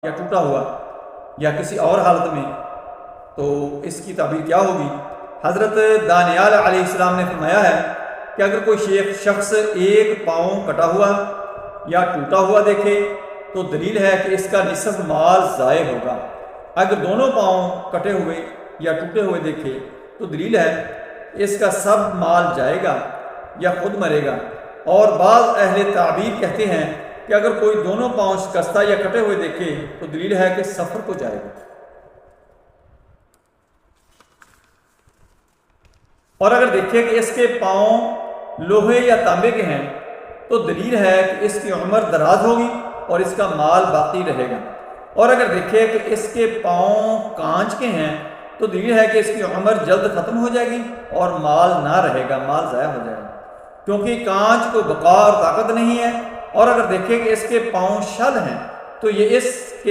یا ٹوٹا ہوا یا کسی اور حالت میں، تو اس کی تعبیر کیا ہوگی؟ حضرت دانیال علیہ السلام نے فرمایا ہے کہ اگر کوئی شخص ایک پاؤں کٹا ہوا یا ٹوٹا ہوا دیکھے تو دلیل ہے کہ اس کا نصف مال ضائع ہوگا۔ اگر دونوں پاؤں کٹے ہوئے یا ٹوٹے ہوئے دیکھے تو دلیل ہے اس کا سب مال جائے گا یا خود مرے گا۔ اور بعض اہل تعبیر کہتے ہیں کہ اگر کوئی دونوں پاؤں شکستہ یا کٹے ہوئے دیکھے تو دلیل ہے کہ سفر کو جائے گا۔ اور اگر دیکھے کہ اس کے پاؤں لوہے یا تانبے کے ہیں تو دلیل ہے کہ اس کی عمر دراز ہوگی اور اس کا مال باقی رہے گا۔ اور اگر دیکھے کہ اس کے پاؤں کانچ کے ہیں تو دلیل ہے کہ اس کی عمر جلد ختم ہو جائے گی اور مال نہ رہے گا، مال ضائع ہو جائے گا، کیونکہ کانچ کو بقا اور طاقت نہیں ہے۔ اور اگر دیکھے کہ اس کے پاؤں شل ہیں تو یہ اس کے